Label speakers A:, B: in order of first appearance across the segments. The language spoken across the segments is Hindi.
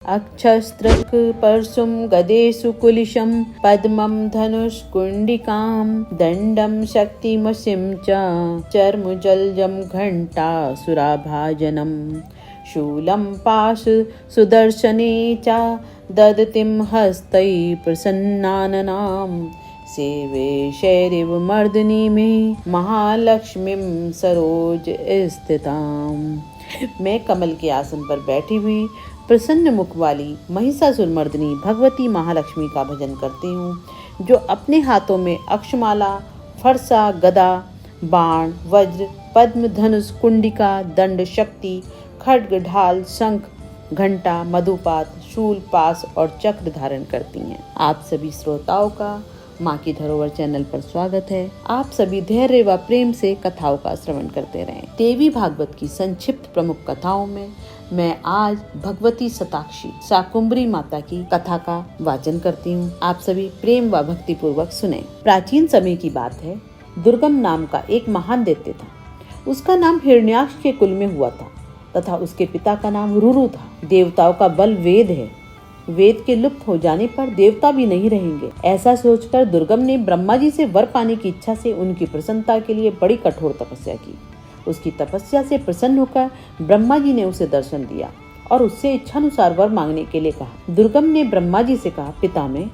A: अक्षस्त्रक परशुं गदेषु कुलिशं पद्मं धनुष्कुण्डिकां दण्डं शक्तिमसिं च चर्मुजलजं घण्टासुराभाजनं शूलं पाशुसुदर्शने च ददतिं हस्तैः प्रसन्नाननां सेवे शैरिवमर्दिनी मे महालक्ष्मीं सरोज स्थिताम्। मैं कमल के आसन पर बैठी हुई प्रसन्न मुख वाली महिषासुरमर्दिनी भगवती महालक्ष्मी का भजन करती हूँ, जो अपने हाथों में अक्षमाला, फरसा, गदा, बाण, वज्र, पद्म, धनुष, कुंडिका, दंड, शक्ति, खड्ग, ढाल, शंख, घंटा, मधुपात, शूल, पास और चक्र धारण करती हैं। आप सभी श्रोताओं का माँ की धरोहर चैनल पर स्वागत है। आप सभी धैर्य व प्रेम से कथाओं का श्रवण करते रहें। देवी भागवत की संक्षिप्त प्रमुख कथाओं में मैं आज भगवती शताक्षी शाकुंभरी माता की कथा का वाचन करती हूँ। आप सभी प्रेम व भक्ति पूर्वक सुने। प्राचीन समय की बात है। दुर्गम नाम का एक महान दैत्य था। उसका नाम हिरण्याक्ष के कुल में हुआ था तथा उसके पिता का नाम रुरु था। देवताओं का बल वेद है। वेद के लुप्त हो जाने पर देवता भी नहीं रहेंगे। ऐसा सोचकर दुर्गम ने ब्रह्मा जी से वर पाने की इच्छा से उनकी प्रसन्नता के लिए बड़ी कठोर तपस्या की। उसकी तपस्या से प्रसन्न होकर ब्रह्मा जी ने उसे दर्शन दिया और उससे इच्छानुसार वर मांगने के लिए कहा। दुर्गम ने ब्रह्मा जी से कहा, पितामह,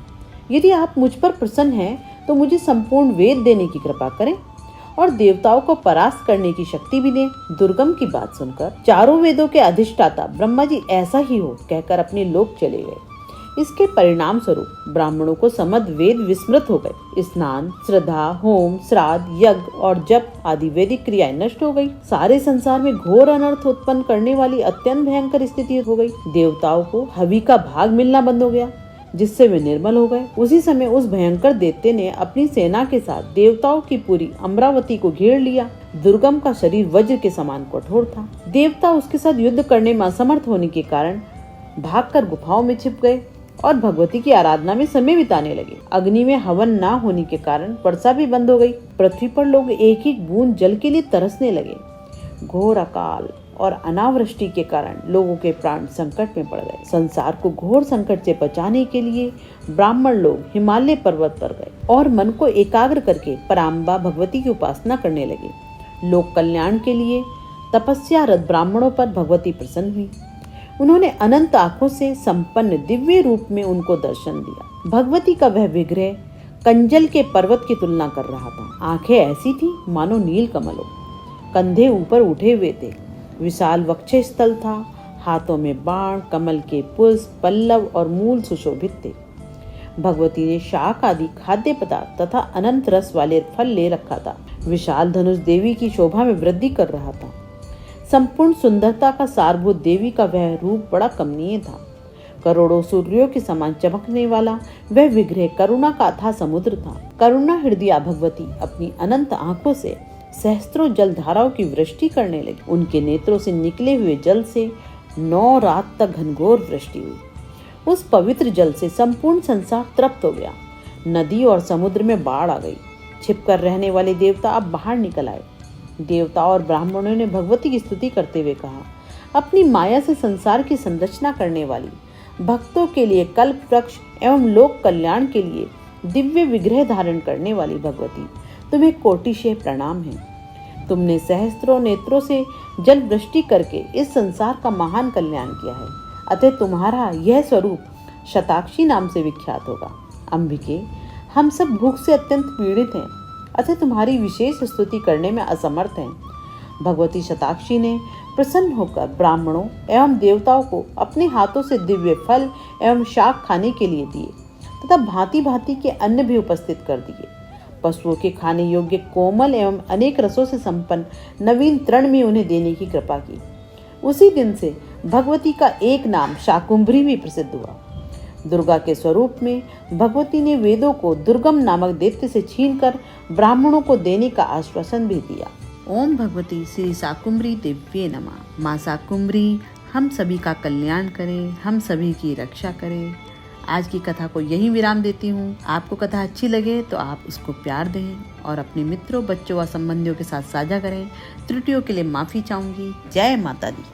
A: यदि आप मुझ पर प्रसन्न हैं तो मुझे संपूर्ण वेद देने की कृपा करें और देवताओं को परास्त करने की शक्ति भी दें। दुर्गम की बात सुनकर चारों वेदों के अधिष्ठाता ब्रह्मा जी ऐसा ही हो कहकर अपने लोक चले गए। इसके परिणाम स्वरूप ब्राह्मणों को समस्त वेद विस्मृत हो गए। स्नान, श्रद्धा, होम, श्राद्ध, यज्ञ और जप आदि वैदिक क्रियाएं नष्ट हो गई। सारे संसार में घोर अनर्थ उत्पन्न करने वाली अत्यंत भयंकर स्थिति हो गई। देवताओं को हवि का भाग मिलना बंद हो गया, जिससे वे निर्मल हो गए। उसी समय उस भयंकर दैत्य ने अपनी सेना के साथ देवताओं की पूरी अमरावती को घेर लिया। दुर्गम का शरीर वज्र के समान कठोर था। देवता उसके साथ युद्ध करने में असमर्थ होने के कारण भागकर गुफाओं में छिप गए और भगवती की आराधना में समय बिताने लगे। अग्नि में हवन न होने के कारण वर्षा भी बंद हो गई। पृथ्वी पर लोग एक एक बूंद जल के लिए तरसने लगे। घोर अकाल और अनावृष्टि के कारण लोगों के प्राण संकट में पड़ गए। संसार को घोर संकट से बचाने के लिए ब्राह्मण लोग हिमालय पर्वत पर गए और मन को एकाग्र करके पराम्बा भगवती की उपासना करने लगे। लोक कल्याण के लिए तपस्यारत ब्राह्मणों पर भगवती प्रसन्न हुई। उन्होंने अनंत आंखों से संपन्न दिव्य रूप में उनको दर्शन दिया। भगवती का वह विग्रह कंजल के पर्वत की तुलना कर रहा था। आंखें ऐसी थी मानो नील कमल हो। कंधे ऊपर उठे हुए थे। विशाल वक्ष स्थल था। हाथों में बाण, कमल के पुष्प, पल्लव और मूल सुशोभित थे। भगवती ने शाक आदि खाद्य पदार्थ तथा अनंत रस वाले फल ले रखा था। विशाल धनुष देवी की शोभा में वृद्धि कर रहा था। संपूर्ण सुंदरता का सारभूत देवी का वह रूप बड़ा कमनीय था। करोड़ों सूर्यों के समान चमकने वाला वह विग्रह करुणा का अथाह समुद्र था। करुणा हृदया भगवती अपनी अनंत आंखों से सहस्त्रों जल धाराओं की वृष्टि करने लगी। उनके नेत्रों से निकले हुए जल से 9 रात तक घनघोर वृष्टि हुई। उस पवित्र जल से संपूर्ण संसार तृप्त हो गया। नदी और समुद्र में बाढ़ आ गई। छिपकर रहने वाले देवता अब बाहर निकल आए। देवता और ब्राह्मणों ने भगवती की स्तुति करते हुए कहा, अपनी माया से संसार की संरचना करने वाली, भक्तों के लिए कल्प वृक्ष एवं लोक कल्याण के लिए दिव्य विग्रह धारण करने वाली भगवती, तुम्हें कोटिशः प्रणाम है। तुमने सहस्त्रों नेत्रों से जल वृष्टि करके इस संसार का महान कल्याण किया है। अतः तुम्हारा यह स्वरूप शताक्षी नाम से विख्यात होगा। अंबिके, हम सब भूख से अत्यंत पीड़ित हैं, अतः तुम्हारी विशेष स्तुति करने में असमर्थ हैं। भगवती शताक्षी ने प्रसन्न होकर ब्राह्मणों एवं देवताओं को अपने हाथों से दिव्य फल एवं शाक खाने के लिए दिए तथा भांति भांति के अन्न भी उपस्थित कर दिए। पशुओं के खाने योग्य कोमल एवं अनेक रसों से संपन्न नवीन तृण में उन्हें देने की कृपा की। उसी दिन से भगवती का एक नाम शाकुंभरी भी प्रसिद्ध हुआ। दुर्गा के स्वरूप में भगवती ने वेदों को दुर्गम नामक दैत्य से छीनकर ब्राह्मणों को देने का आश्वासन भी दिया। ओम भगवती श्री शाकुंभरी देव्ये नमः। माँ शाकुंभरी हम सभी का कल्याण करें, हम सभी की रक्षा करें। आज की कथा को यहीं विराम देती हूँ। आपको कथा अच्छी लगे तो आप उसको प्यार दें और अपने मित्रों, बच्चों व संबंधियों के साथ साझा करें। त्रुटियों के लिए माफ़ी चाहूँगी। जय माता दी।